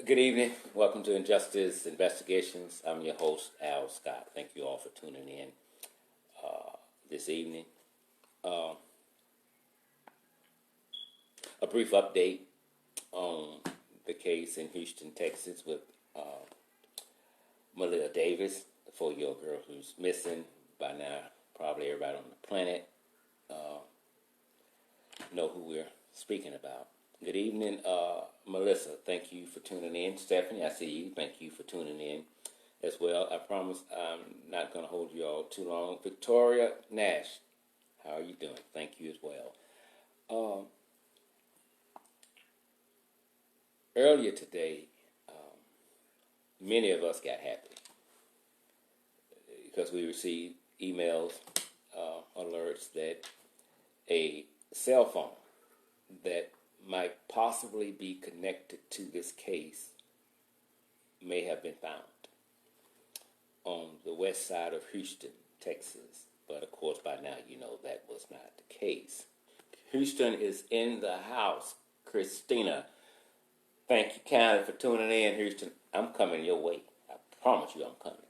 Good evening. Welcome to Injustice Investigations. I'm your host, Al Scott. Thank you all for tuning in this evening. A brief update on the case in Houston, Texas with Maleah Davis, the 4-year-old girl who's missing. By now, probably everybody on the planet know who we're speaking about. Good evening, Melissa. Thank you for tuning in. Stephanie, I see you. Thank you for tuning in as well. I promise I'm not going to hold you all too long. Victoria Nash, how are you doing? Thank you as well. Earlier today, many of us got happy because we received emails, alerts that a cell phone that might possibly be connected to this case may have been found on the west side of Houston, Texas. But of course, by now you know that was not the case. Houston is in the house. Christina, thank you kindly for tuning in, Houston. I'm coming your way. I promise you I'm coming.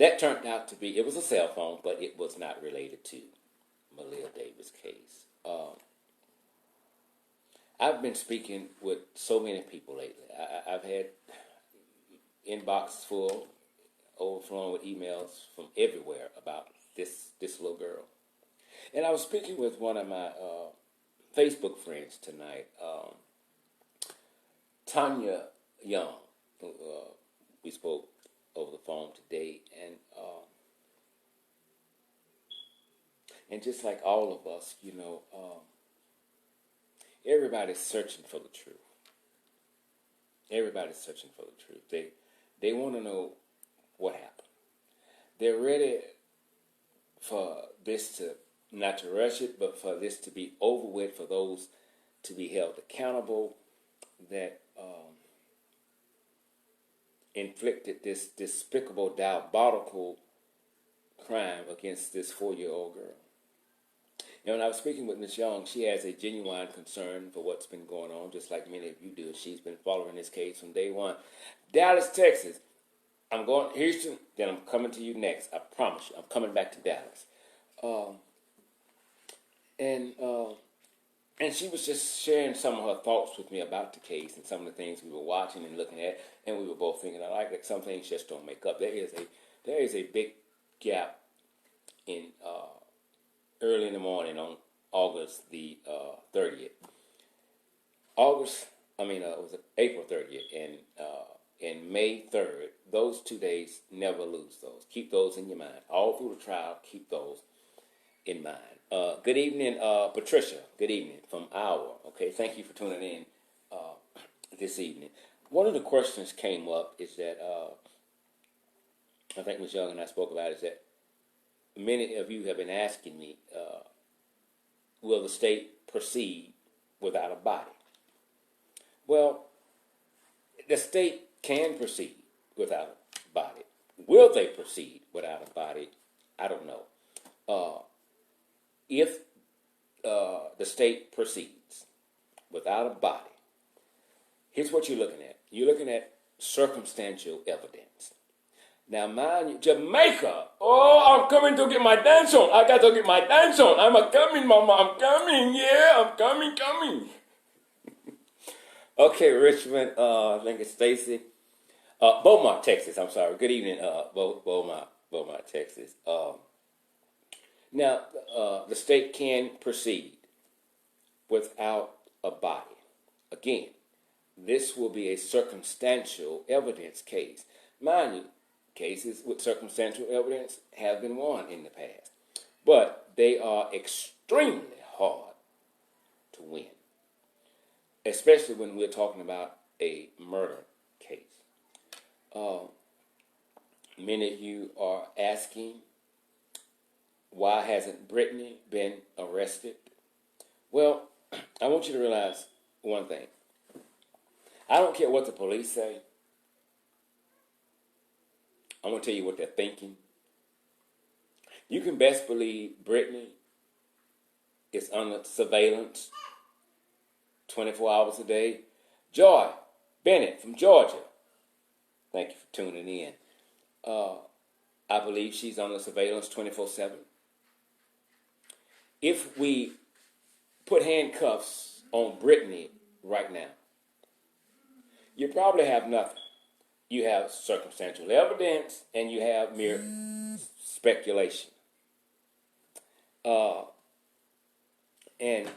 That turned out to be, it was a cell phone, but it was not related to Maleah Davis' case. I've been speaking with so many people lately. I've had inboxes full, overflowing with emails from everywhere about this little girl. And I was speaking with one of my Facebook friends tonight, Tanya Young. We spoke over the phone today, and just like all of us, you know, everybody's searching for the truth. Everybody's searching for the truth. They want to know what happened. They're ready for this to, not to rush it, but for this to be over with, for those to be held accountable that inflicted this despicable, diabolical crime against this 4-year-old girl. And when I was speaking with Ms. Young, she has a genuine concern for what's been going on, just like many of you do. She's been following this case from day one. Dallas, Texas. I'm going to Houston, then I'm coming to you next. I promise you, I'm coming back to Dallas. And she was just sharing some of her thoughts with me about the case and some of the things we were watching and looking at, and we were both thinking, I like that some things just don't make up. There is a big gap in early in the morning on August the 30th. It was April 30th and May 3rd. Those 2 days, never lose those. Keep those in your mind. All through the trial, keep those in mind. Good evening, Patricia. Good evening from Iowa. Okay, thank you for tuning in this evening. One of the questions came up is that, I think Ms. Young and I spoke about, is that many of you have been asking me, will the state proceed without a body? Well, the state can proceed without a body. Will they proceed without a body? I don't know. If the state proceeds without a body, here's what you're looking at. You're looking at circumstantial evidence. Now, mind you, Jamaica, I'm coming to get my dance on. I got to get my dance on. I'm coming, mama. I'm coming. Yeah, I'm coming. Okay, Richmond, I think it's Stacy. Beaumont, Texas. I'm sorry. Good evening, Beaumont, Texas. Now, the state can proceed without a body. Again, this will be a circumstantial evidence case. Mind you, cases with circumstantial evidence have been won in the past, but they are extremely hard to win, especially when we're talking about a murder case. Many of you are asking, why hasn't Brittany been arrested? Well, I want you to realize one thing. I don't care what the police say. I'm going to tell you what they're thinking. You can best believe Brittany is under surveillance 24 hours a day. Joy Bennett from Georgia. Thank you for tuning in. I believe she's on the surveillance 24/7. If we put handcuffs on Brittany right now, you probably have nothing. You have circumstantial evidence and you have mere speculation. And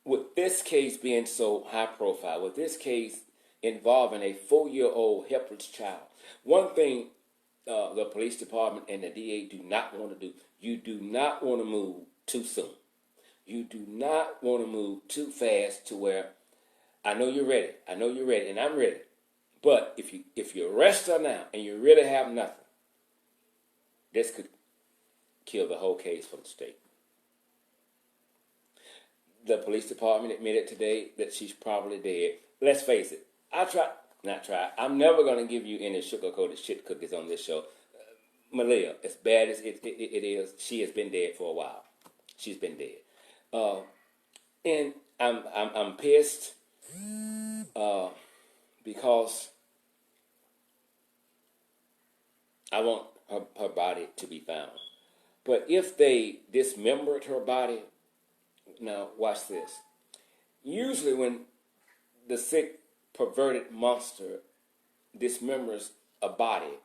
with this case being so high profile, with this case involving a 4-year-old helpless child, one thing the police department and the DA do not want to do, you do not want to move too soon. You do not want to move too fast to where I know you're ready, and I'm ready. But if you arrest her now and you really have nothing, this could kill the whole case for the state. The police department admitted today that she's probably dead. Let's face it. I'm never going to give you any sugar-coated shit cookies on this show. Maleah, as bad as it is, she has been dead for a while. She's been dead. And I'm pissed because I want her body to be found. But if they dismembered her body, now watch this. Usually when the sick, perverted monster dismembers a body,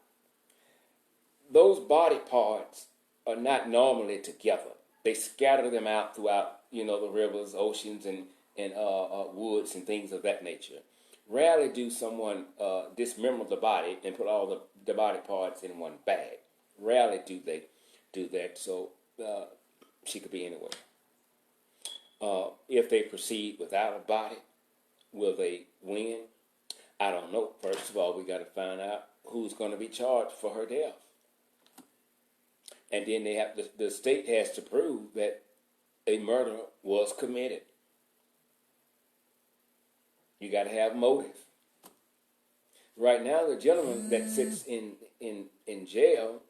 those body parts are not normally together. They scatter them out throughout, the rivers, oceans, and woods and things of that nature. Rarely do someone dismember the body and put all the body parts in one bag. Rarely do they do that, so she could be anywhere. If they proceed without a body, will they win? I don't know. First of all, we got to find out who's going to be charged for her death. And then the state has to prove that a murder was committed. You got to have motive. Right now, the gentleman that sits in jail,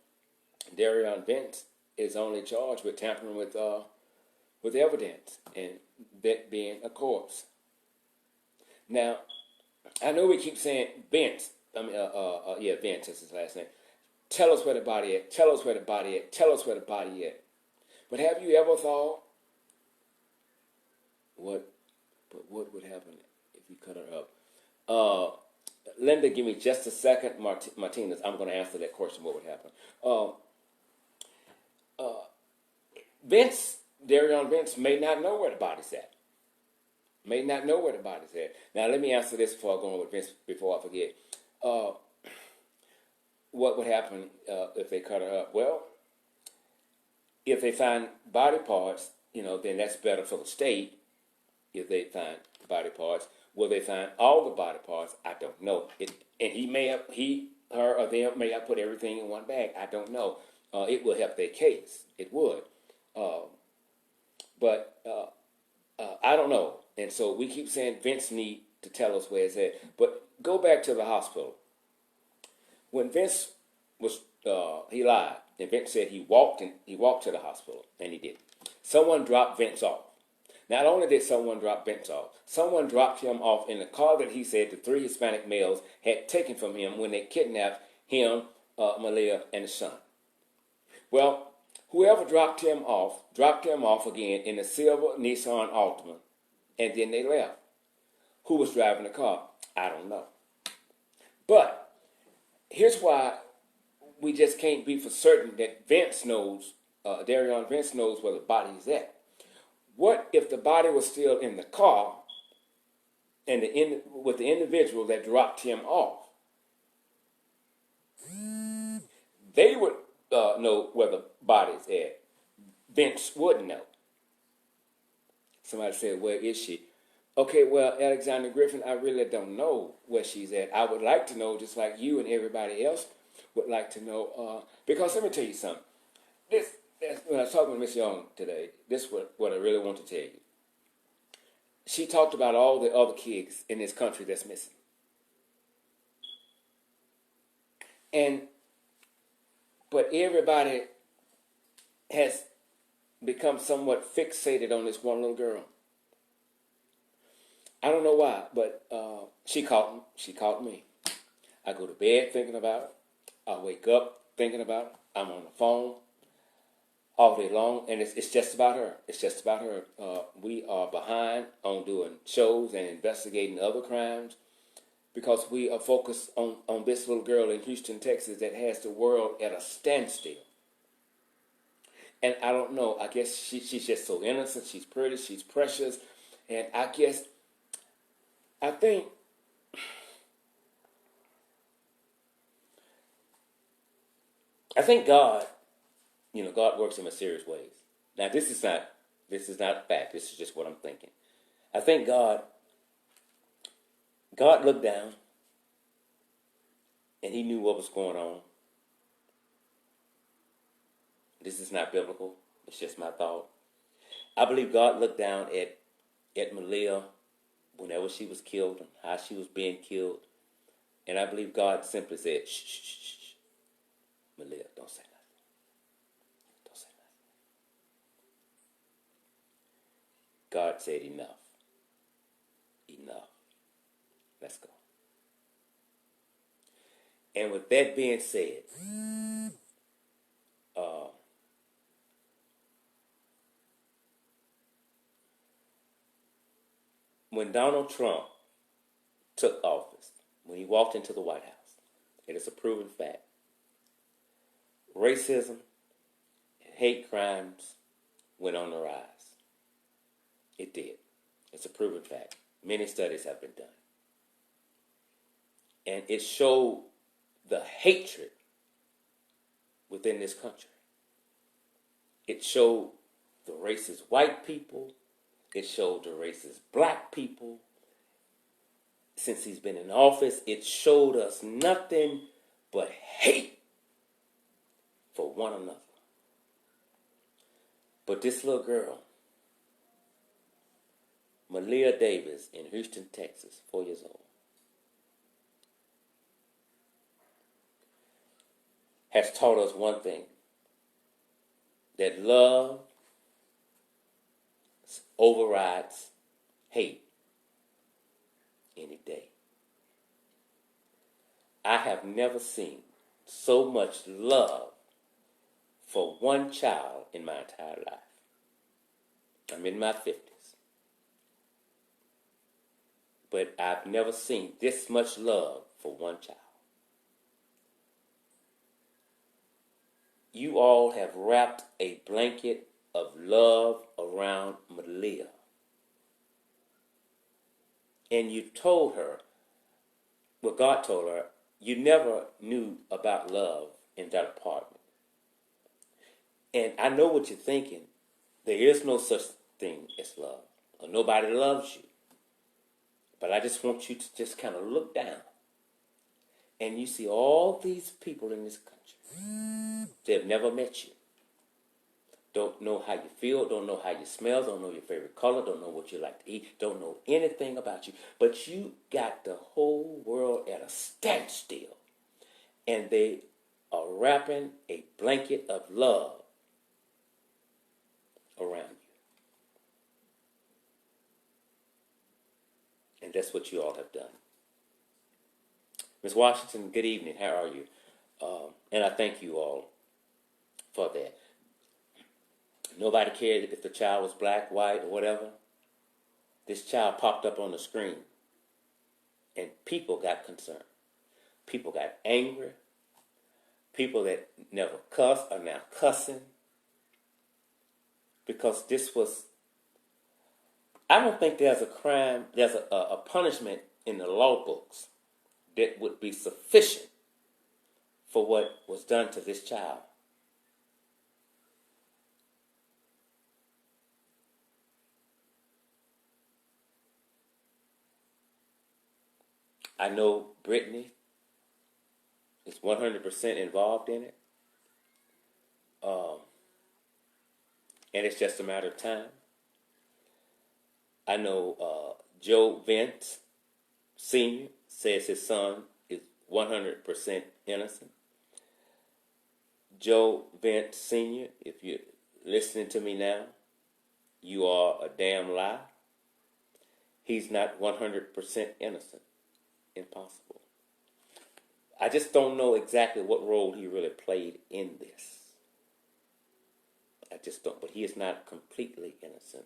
Darion Vince, is only charged with tampering with evidence, and that being a corpse. Now, I know we keep saying Vince. Vince is his last name. Tell us where the body at. Tell us where the body at. Tell us where the body at. But have you ever thought what would happen if you cut her up? Linda, give me just a second. Martinez, I'm going to answer that question. What would happen? Darion Vince may not know where the body's at. Now, let me answer this before I go on with Vince, before I forget. What would happen if they cut her up? Well, if they find body parts, then that's better for the state. If they find body parts, will they find all the body parts? I don't know. Her, or them may have put everything in one bag. I don't know. It will help their case. It would. But I don't know. And so we keep saying Vince need to tell us where it's at. But go back to the hospital. When Vince was, he lied. And Vince said he walked to the hospital, and he did. Someone dropped Vince off. Not only did someone drop Vince off, someone dropped him off in the car that he said the 3 Hispanic males had taken from him when they kidnapped him, Maleah, and his son. Well, whoever dropped him off again in a silver Nissan Altima, and then they left. Who was driving the car? I don't know. But here's why we just can't be for certain that Vince knows, Darion Vince knows where the body is at. What if the body was still in the car and with the individual that dropped him off? They would know where the body's at. Vince wouldn't know. Somebody said, where is she? Okay, well, Alexander Griffin, I really don't know where she's at. I would like to know, just like you and everybody else would like to know. Because let me tell you something. When I was talking with Miss Young today, this is what I really want to tell you. She talked about all the other kids in this country that's missing. But everybody has become somewhat fixated on this one little girl. I don't know why, but she caught me. I go to bed thinking about it. I wake up thinking about it. I'm on the phone all day long, and it's just about her. It's just about her. We are behind on doing shows and investigating other crimes because we are focused on this little girl in Houston, Texas that has the world at a standstill. And I don't know. I guess she's just so innocent. She's pretty. She's precious. And I think God, God works in mysterious ways. Now, this is not a fact. This is just what I'm thinking. I think God looked down and he knew what was going on. This is not biblical. It's just my thought. I believe God looked down at Maleah whenever she was killed and how she was being killed. And I believe God simply said, shh, shh, shh, shh. Maleah, don't say nothing. Don't say nothing. God said enough. Enough. Let's go. And with that being said, when Donald Trump took office, when he walked into the White House, it is a proven fact, racism and hate crimes went on the rise. It did. It's a proven fact. Many studies have been done. And it showed the hatred within this country. It showed the racist white people. It showed the racist black people. Since he's been in office, it showed us nothing but hate for one another. But this little girl, Maleah Davis in Houston, Texas, 4 years old, has taught us one thing, that love overrides hate any day. I have never seen so much love for one child in my entire life. I'm in my 50s. But I've never seen this much love for one child. You all have wrapped a blanket of love around Maleah. And you told her, well, God told her, you never knew about love in that apartment. And I know what you're thinking. There is no such thing as love. Or nobody loves you. But I just want you to just kind of look down. And you see all these people in this country. They've never met you. Don't know how you feel, don't know how you smell, don't know your favorite color, don't know what you like to eat, don't know anything about you. But you got the whole world at a standstill. And they are wrapping a blanket of love around you. And that's what you all have done. Ms. Washington, good evening. How are you? And I thank you all for that. Nobody cared if the child was black, white, or whatever. This child popped up on the screen. And people got concerned. People got angry. People that never cussed are now cussing. Because this was... I don't think there's a crime, there's a punishment in the law books that would be sufficient for what was done to this child. I know Brittany is 100% involved in it. And it's just a matter of time. I know Joe Vance Sr. says his son is 100% innocent. Joe Vance Sr., if you're listening to me now, you are a damn lie. he's not 100% innocent. Impossible. I just don't know exactly what role he really played in this. I just don't, but he is not completely innocent.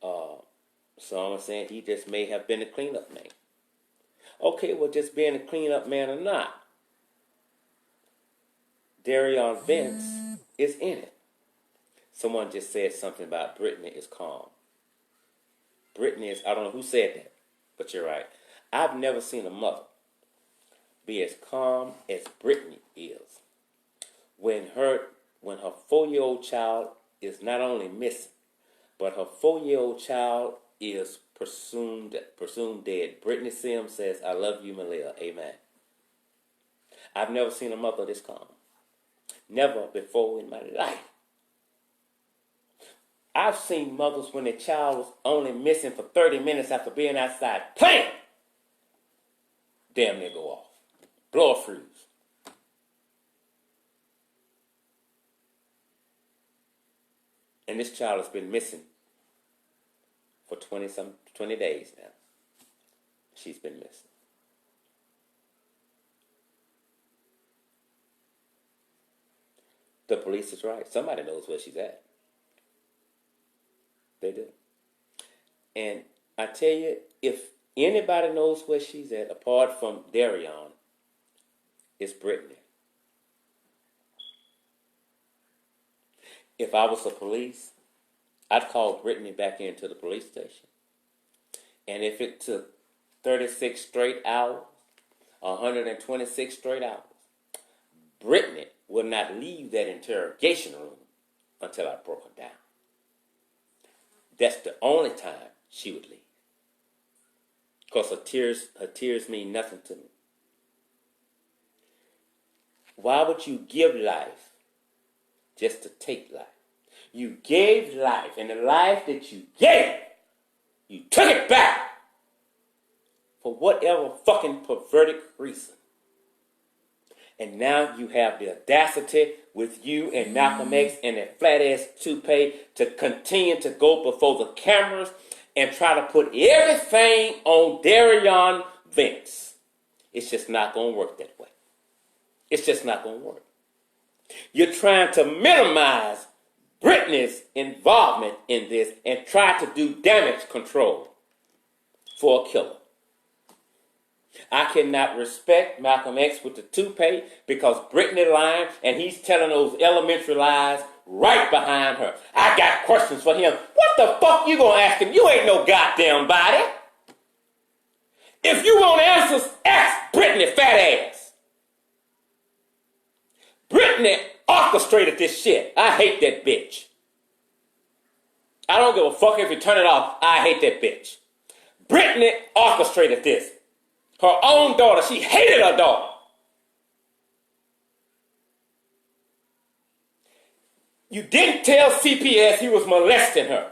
So I'm saying he just may have been a cleanup man. Okay, well, just being a cleanup man or not, Darion Vince is in it. Someone just said something about Brittany is calm. Brittany is, I don't know who said that, but you're right. I've never seen a mother be as calm as Brittany is when her 4-year-old child is not only missing, but her 4-year-old child is presumed dead. Brittany Sims says, "I love you, Maleah. Amen." I've never seen a mother this calm. Never before in my life. I've seen mothers when their child was only missing for 30 minutes after being outside playing. Damn near go off. Blow a fuse. And this child has been missing for 20 days now. She's been missing. The police is right. Somebody knows where she's at. They do. And I tell you, if anybody knows where she's at, apart from Darion, it's Brittany. If I was the police, I'd call Brittany back into the police station. And if it took 36 straight hours, 126 straight hours, Brittany would not leave that interrogation room until I broke her down. That's the only time she would leave. Because her tears mean nothing to me. Why would you give life just to take life? You gave life, and the life that you gave, you took it back for whatever fucking perverted reason. And now you have the audacity with you and Malcolm X and that flat-ass toupee to continue to go before the cameras and try to put everything on Darion Vince. It's just not going to work that way. It's just not going to work. You're trying to minimize Brittany's involvement in this and try to do damage control for a killer. I cannot respect Malcolm X with the toupee because Brittany lying and he's telling those elementary lies right behind her. I got questions for him. What the fuck you gonna ask him? You ain't no goddamn body. If you want answers, ask Brittany, fat ass. Brittany orchestrated this shit. I hate that bitch. I don't give a fuck if you turn it off. I hate that bitch. Brittany orchestrated this. Her own daughter, she hated her daughter. You didn't tell CPS he was molesting her.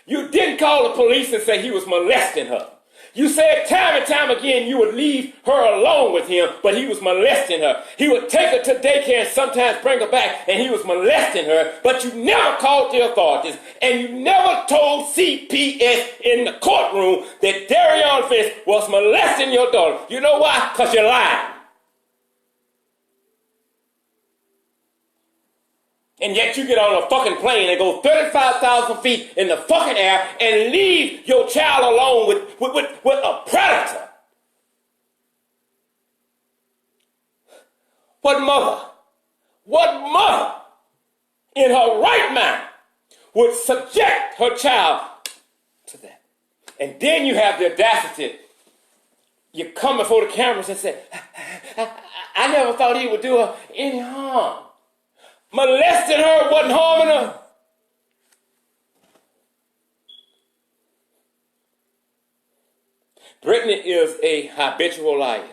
You didn't call the police and say he was molesting her. You said time and time again you would leave her alone with him, but he was molesting her. He would take her to daycare and sometimes bring her back, and he was molesting her, but you never called the authorities, and you never told CPS in the courtroom that Darion Vince was molesting your daughter. You know why? Because you're lying. And yet you get on a fucking plane and go 35,000 feet in the fucking air and leave your child alone with a predator. What mother in her right mind would subject her child to that? And then you have the audacity. You come before the cameras and say, I never thought he would do her any harm. Molesting her wasn't harming her. Brittany is a habitual liar.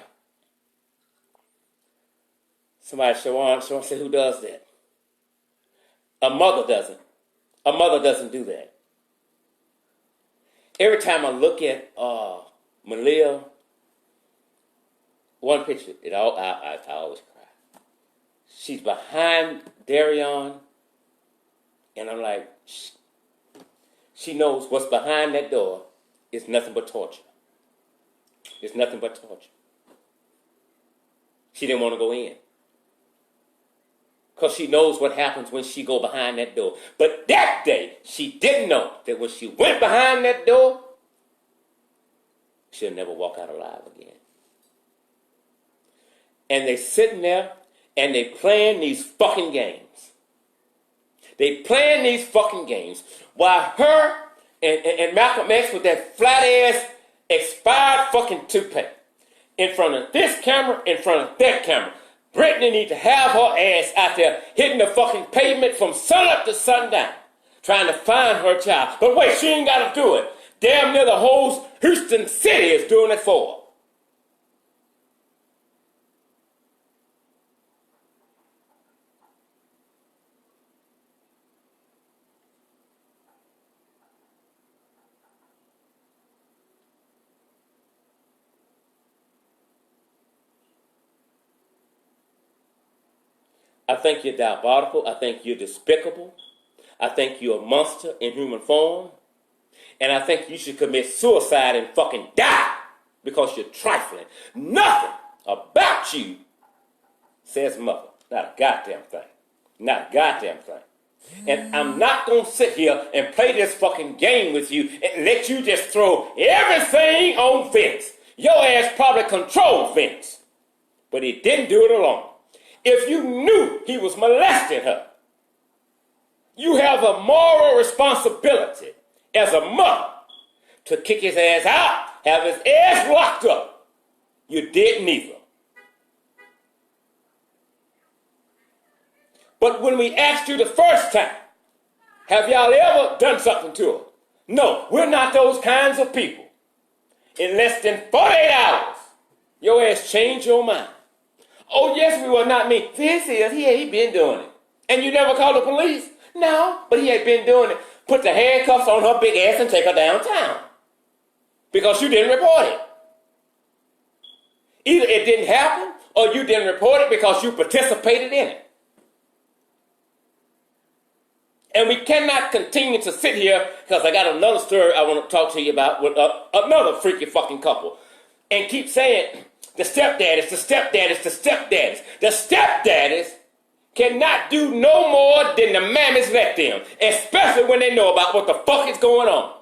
Somebody show on say, who does that? A mother doesn't. A mother doesn't do that. Every time I look at Maleah, one picture, I always cry. She's behind Darion, and I'm like, she knows what's behind that door, It's nothing but torture. It's nothing but torture. She didn't want to go in. Because she knows what happens when she go behind that door. But that day, she didn't know that when she went behind that door, she'll never walk out alive again. And they sitting there and they playing these fucking games. They playing these fucking games while her and Malcolm X with that flat ass expired fucking toothpaste in front of this camera, in front of that camera. Brittany needs to have her ass out there hitting the fucking pavement from sun up to sundown, trying to find her child. But wait, she ain't got to do it. Damn near the whole Houston city is doing it for her. I think you're diabolical. I think you're despicable. I think you're a monster in human form. And I think you should commit suicide and fucking die because you're trifling. Nothing about you says mother. Not a goddamn thing. Not a goddamn thing. And I'm not going to sit here and play this fucking game with you and let you just throw everything on Vince. Your ass probably controlled Vince. But he didn't do it alone. If you knew he was molesting her, you have a moral responsibility as a mother to kick his ass out, have his ass locked up. You did neither. But when we asked you the first time, have y'all ever done something to her? No, we're not those kinds of people. In less than 48 hours, your ass changed your mind. Oh, yes, we were not me. This is, he been doing it. And you never called the police? No, but he had been doing it. Put the handcuffs on her big ass and take her downtown. Because you didn't report it. Either it didn't happen or you didn't report it because you participated in it. And we cannot continue to sit here because I got another story I want to talk to you about with another freaky fucking couple. And keep saying, the stepdaddies, the stepdaddies, the stepdaddies. The stepdaddies cannot do no more than the mammies let them, especially when they know about what the fuck is going on.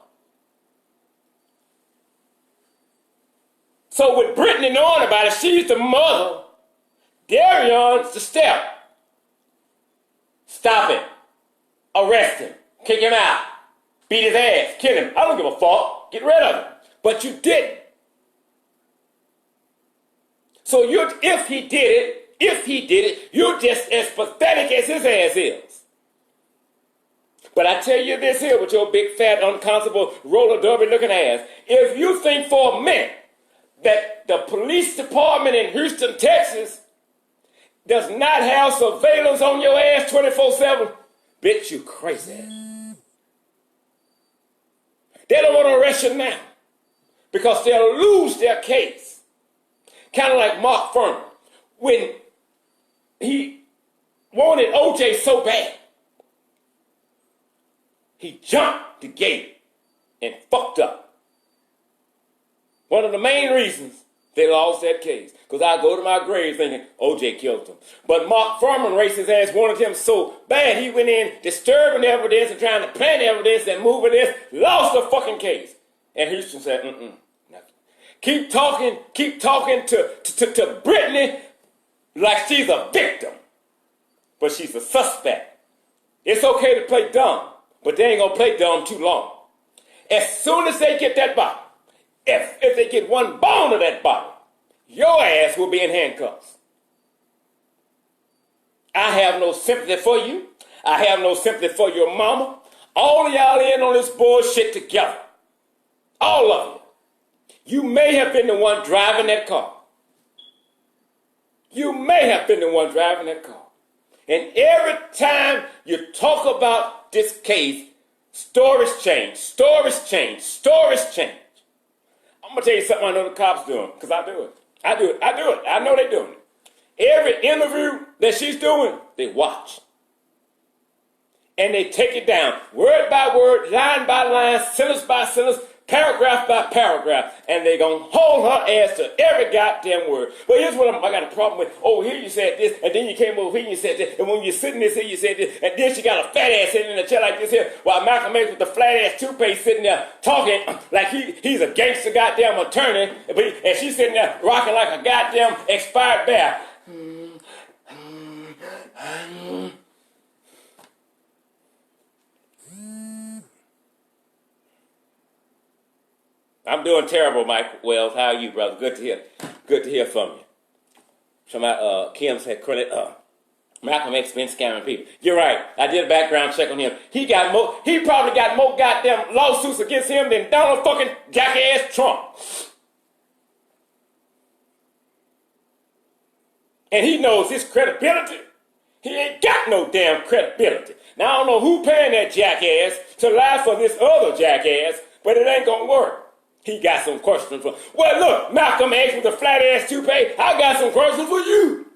So with Brittany knowing about it, she's the mother. Darion's the step. Stop him. Arrest him. Kick him out. Beat his ass. Kill him. I don't give a fuck. Get rid of him. But you didn't. So if he did it, you're just as pathetic as his ass is. But I tell you this here with your big, fat, uncomfortable, roller derby looking ass. If you think for a minute that the police department in Houston, Texas does not have surveillance on your ass 24/7, bitch, you crazy ass. They don't want to arrest you now because they'll lose their case. Kind of like Mark Furman, when he wanted OJ so bad, he jumped the gate and fucked up. One of the main reasons they lost that case, because I go to my grave thinking OJ killed him. But Mark Furman, racist ass, wanted him so bad, he went in disturbing evidence and trying to plant evidence and moving this, lost the fucking case. And Houston said, nothing. Keep talking to Brittany like she's a victim, but she's a suspect. It's okay to play dumb, but they ain't gonna play dumb too long. As soon as they get that body, if they get one bone of that body, your ass will be in handcuffs. I have no sympathy for you. I have no sympathy for your mama. All of y'all in on this bullshit together. All of you. You may have been the one driving that car. You may have been the one driving that car. And every time you talk about this case, stories change, stories change, stories change. I'm going to tell you something I know the cops doing, because I do it. I do it. I know they're doing it. Every interview that she's doing, they watch. And they take it down, word by word, line by line, sentence by sentence, paragraph by paragraph, and they're going to hold her ass to every goddamn word. But here's what I got a problem with. Oh, here you said this, and then you came over here and you said this, and when you're sitting this here, you said this, and then she got a fat ass sitting in a chair like this here, while Malcolm X with the flat ass toothpaste sitting there talking like he's a gangster goddamn attorney, and she's sitting there rocking like a goddamn expired bear. I'm doing terrible, Mike Wells. How are you, brother? Good to hear from you. So Kim said, Malcolm X been scamming people. You're right. I did a background check on him. He probably got more goddamn lawsuits against him than Donald fucking jackass Trump. And he knows his credibility. He ain't got no damn credibility. Now I don't know who paying that jackass to lie for this other jackass, but it ain't gonna work. He got some questions for. Well, look, Malcolm X with the flat ass toupee. I got some questions for you.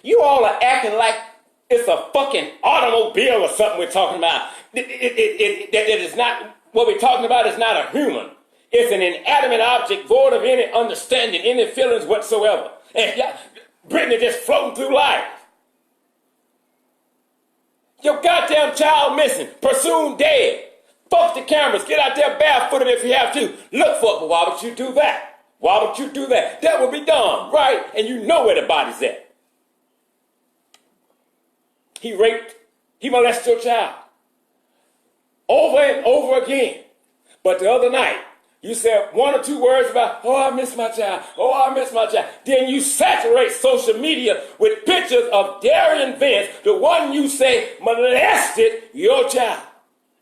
You all are acting like it's a fucking automobile or something we're talking about. It is not what we're talking about. Is not a human. It's an inanimate object void of any understanding, any feelings whatsoever. And Brittany just floating through life. Your goddamn child missing, presumed dead. Fuck the cameras. Get out there barefooted if you have to. Look for it, but why would you do that? Why would you do that? That would be dumb, right? And you know where the body's at. He raped, he molested your child. Over and over again. But the other night, you said one or two words about, oh, I miss my child. Oh, I miss my child. Then you saturate social media with pictures of Darian Vance, the one you say molested your child.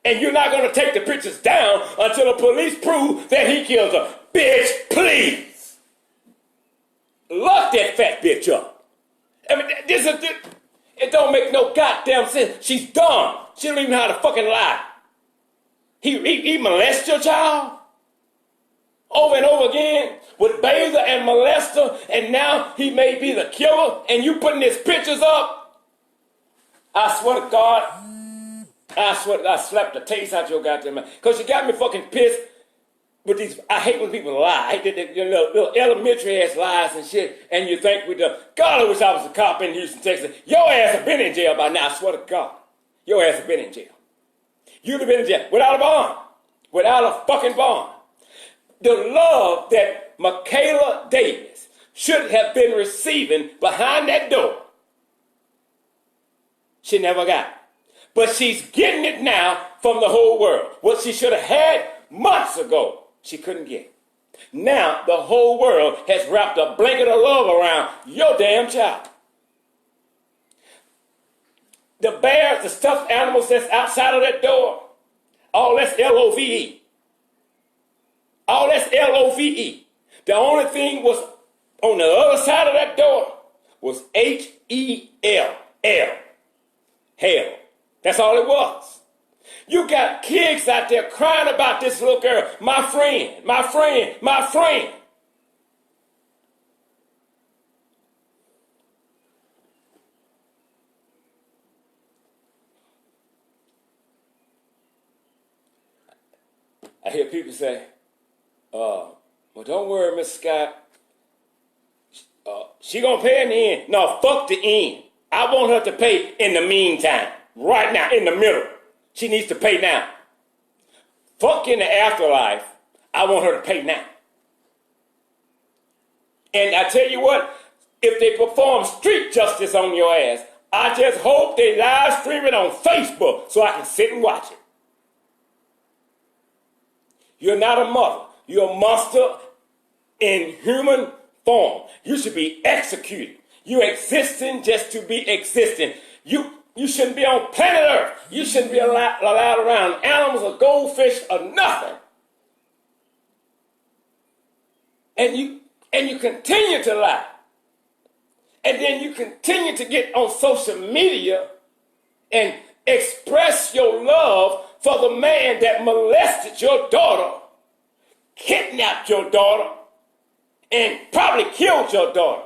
And you're not going to take the pictures down until the police prove that he killed her. Bitch, please. Lock that fat bitch up. I mean, it don't make no goddamn sense. She's dumb. She don't even know how to fucking lie. He molested your child? Over and over again with bather and molester, and now he may be the killer, and you putting his pictures up? I swear to God, I slapped the taste out your goddamn mouth. Because you got me fucking pissed with these. I hate when people lie. I hate the little elementary ass lies and shit, and you think we do. God, I wish I was a cop in Houston, Texas. Your ass have been in jail by now, I swear to God. Your ass have been in jail. You'd have been in jail without a bond. Without a fucking bond. The love that Maleah Davis should have been receiving behind that door, she never got it. But she's getting it now from the whole world. What she should have had months ago, she couldn't get. Now the whole world has wrapped a blanket of love around your damn child. The bears, the stuffed animals that's outside of that door, all that's L-O-V-E. All that's L-O-V-E. The only thing was on the other side of that door was H-E-L. L. Hell. That's all it was. You got kids out there crying about this little girl. My friend, my friend, my friend. I hear people say, well, don't worry, Mr. Scott. She gonna pay in the end. No, fuck the end. I want her to pay in the meantime. Right now, in the middle. She needs to pay now. Fuck in the afterlife. I want her to pay now. And I tell you what, if they perform street justice on your ass, I just hope they live stream it on Facebook so I can sit and watch it. You're not a mother. You're a monster in human form. You should be executed. You're existing just to be existing. You shouldn't be on planet Earth. You shouldn't be allowed around animals or goldfish or nothing. And you continue to lie. And then you continue to get on social media and express your love for the man that molested your daughter, kidnapped your daughter, and probably killed your daughter.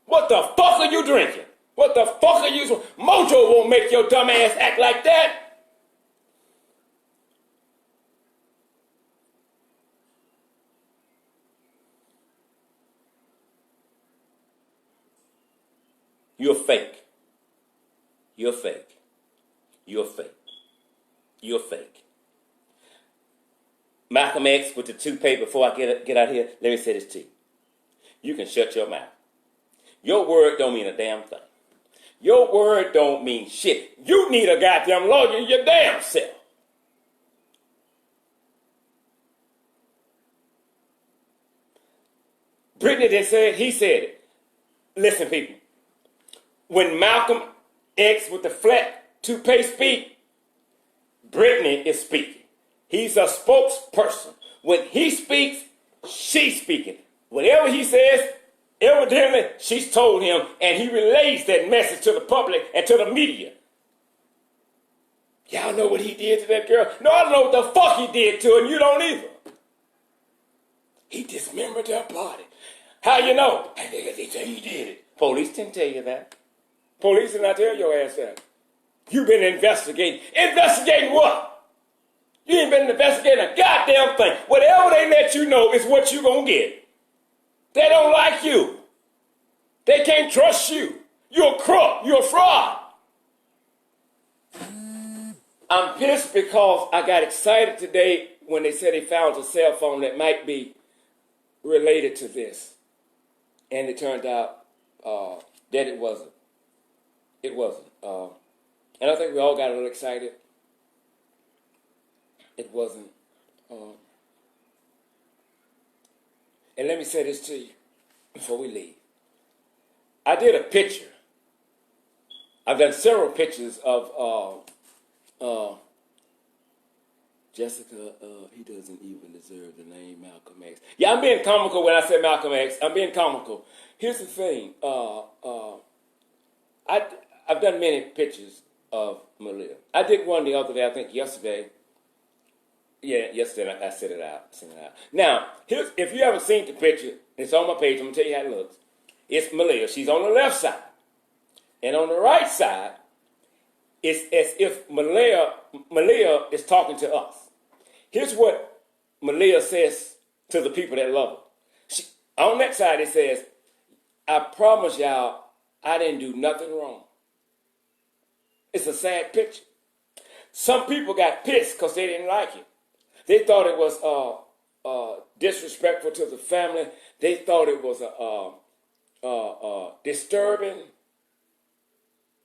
What the fuck are you drinking? What the fuck are you? Mojo won't make your dumb ass act like that. You're fake. You're fake. You're fake. You're fake. Malcolm X with the toothpaste, before I get out here, let me say this to you. You can shut your mouth. Your word don't mean a damn thing. Your word don't mean shit. You need a goddamn lawyer in your damn self. Brittany didn't say it, he said it. Listen, people. When Malcolm X with the flat toothpaste speak, Brittany is speaking. He's a spokesperson. When he speaks, she's speaking. Whatever he says, evidently she's told him, and he relays that message to the public and to the media. Y'all know what he did to that girl? No, I don't know what the fuck he did to her, and you don't either. He dismembered her body. How you know? They say he did it. Police didn't tell you that. Police did not tell your ass that. You've been investigating. Investigating what? You ain't been investigating a goddamn thing. Whatever they let you know is what you gonna get. They don't like you. They can't trust you. You're a crook. You're a fraud. I'm pissed because I got excited today when they said they found a cell phone that might be related to this. And it turned out that it wasn't. It wasn't. And I think we all got a little excited. It wasn't. And let me say this to you before we leave. I did a picture. I've done several pictures of Jessica. He doesn't even deserve the name Malcolm X. Yeah, I'm being comical when I say Malcolm X. I'm being comical. Here's the thing. I've done many pictures of Maleah. I did one the other day, I think yesterday. Yeah, yesterday I sent it out. Now, if you haven't seen the picture, it's on my page. I'm going to tell you how it looks. It's Maleah. She's on the left side. And on the right side, it's as if Maleah is talking to us. Here's what Maleah says to the people that love her. On that side, it says, I promise y'all, I didn't do nothing wrong. It's a sad picture. Some people got pissed because they didn't like it. They thought it was disrespectful to the family. They thought it was disturbing.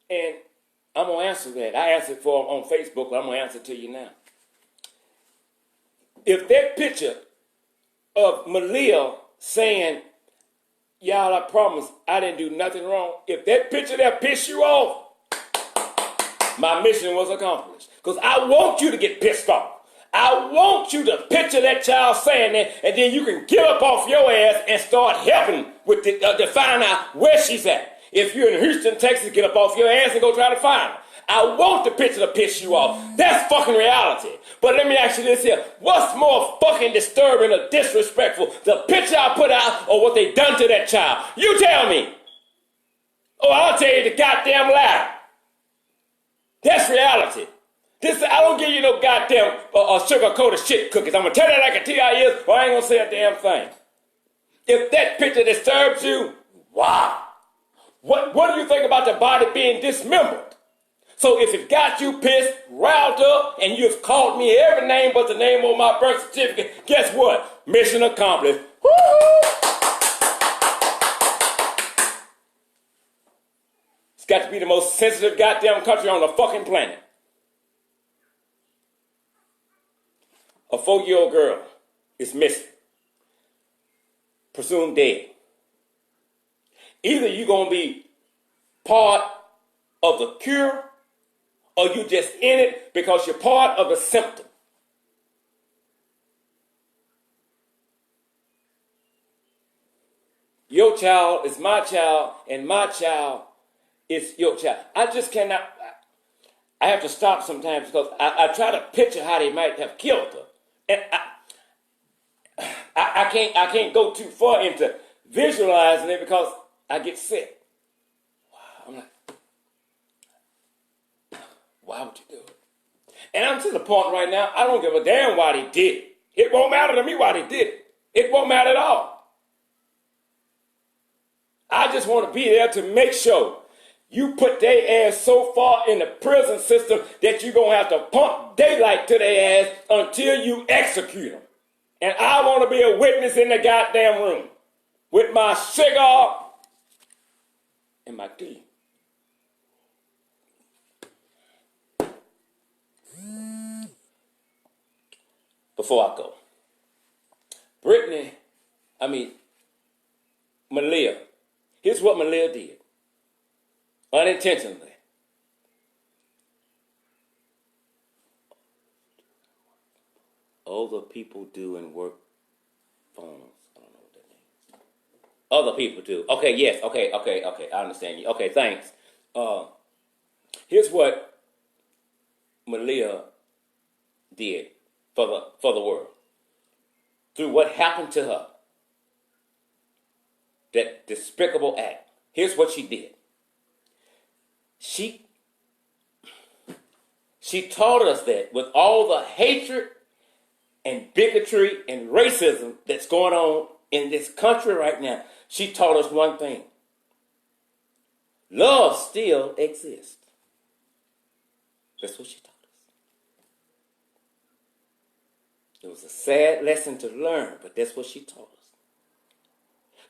And I'm going to answer that. I answered for them on Facebook, but I'm going to answer to you now. If that picture of Maleah saying, y'all, I promise I didn't do nothing wrong, if that picture there pissed you off, my mission was accomplished. Because I want you to get pissed off. I want you to picture that child saying that, and then you can get up off your ass and start helping with to find out where she's at. If you're in Houston, Texas, get up off your ass and go try to find her. I want the picture to piss you off. That's fucking reality. But let me ask you this here. What's more fucking disturbing or disrespectful? The picture I put out or what they done to that child? You tell me. Oh, I'll tell you the goddamn lie. That's reality. I don't give you no goddamn sugar-coated shit cookies. I'm going to tell you like a T.I. is, or I ain't going to say a damn thing. If that picture disturbs you, wow. What do you think about the body being dismembered? So if it got you pissed, riled up, and you've called me every name but the name on my birth certificate, guess what? Mission accomplished. Woo-hoo! It's got to be the most sensitive goddamn country on the fucking planet. A 4-year-old girl is missing. Presumed dead. Either you're going to be part of the cure or you just in it because you're part of the symptom. Your child is my child and my child is your child. I just cannot, I have to stop sometimes because I try to picture how they might have killed her. And I can't go too far into visualizing it because I get sick. Wow, I'm like, why would you do it? And I'm to the point right now, I don't give a damn why they did it. It won't matter to me why they did it. It won't matter at all. I just want to be there to make sure You put their ass so far in the prison system that you're going to have to pump daylight to their ass until you execute them. And I want to be a witness in the goddamn room with my cigar and my tea. Before I go, Maleah, here's what Maleah did. Unintentionally. Other people do and work phones. I don't know what that means. Other people do. Okay, yes. Okay. I understand you. Okay, thanks. Here's what Maleah did for the world. Through what happened to her. That despicable act. Here's what she did. She taught us that with all the hatred and bigotry and racism that's going on in this country right now, she taught us one thing. Love still exists. That's what she taught us. It was a sad lesson to learn, but that's what she taught us.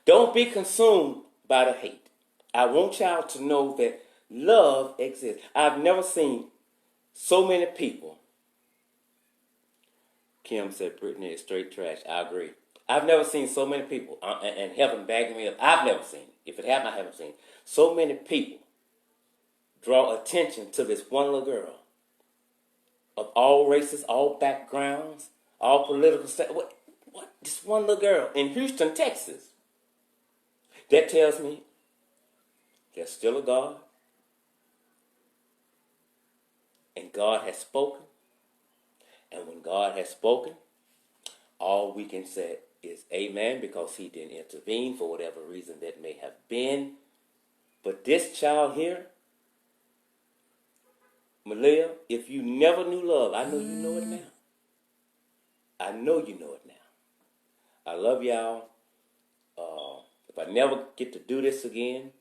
Don't be consumed by the hate. I want y'all to know that love exists. I've never seen so many people. Kim said Brittany is straight trash. I agree. I've never seen so many people, and heaven bagging me up. I've never seen it. If it happened, I haven't seen it. So many people draw attention to this one little girl of all races, all backgrounds, all political stuff. What? This one little girl in Houston, Texas. That tells me there's still a God. And God has spoken. And when God has spoken, all we can say is amen, because he didn't intervene for whatever reason that may have been. But this child here, Maleah, if you never knew love, I know you know it now. I know you know it now. I love y'all. If I never get to do this again,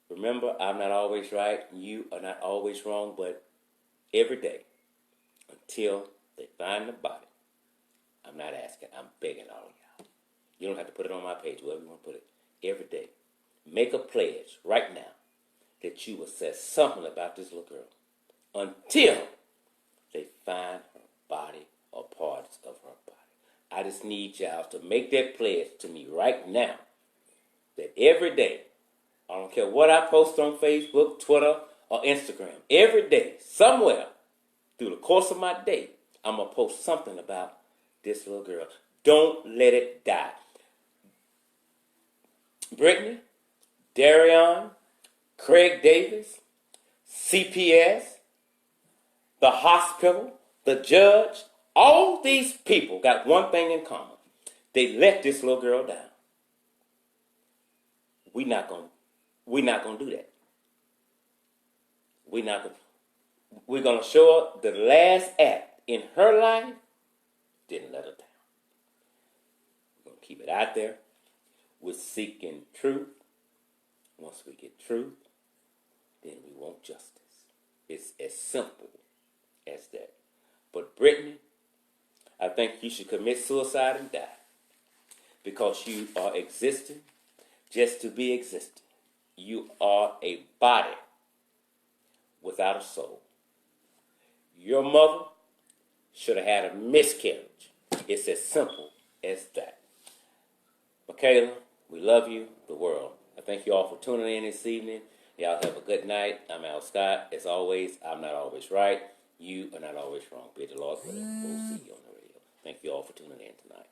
remember, I'm not always right. You are not always wrong. But every day, until they find the body, I'm not asking. I'm begging all of y'all. You don't have to put it on my page, wherever you want to put it. Every day, make a pledge right now that you will say something about this little girl until they find her body or parts of her body. I just need y'all to make that pledge to me right now that every day, I don't care what I post on Facebook, Twitter, or Instagram, every day, somewhere through the course of my day, I'm going to post something about this little girl. Don't let it die. Brittany, Darion, Craig Davis, CPS, the hospital, the judge, all these people got one thing in common. They let this little girl down. We're not gonna do that. We're gonna show her the last act in her life didn't let her down. We're gonna keep it out there. We're seeking truth. Once we get truth, then we want justice. It's as simple as that. But Brittany, I think you should commit suicide and die, because you are existing just to be existing. You are a body without a soul. Your mother should have had a miscarriage. It's as simple as that. Michaela, we love you, the world. I thank you all for tuning in this evening. Y'all have a good night. I'm Al Scott. As always, I'm not always right. You are not always wrong. Be the Lord willing. We'll see you on the radio. Thank you all for tuning in tonight.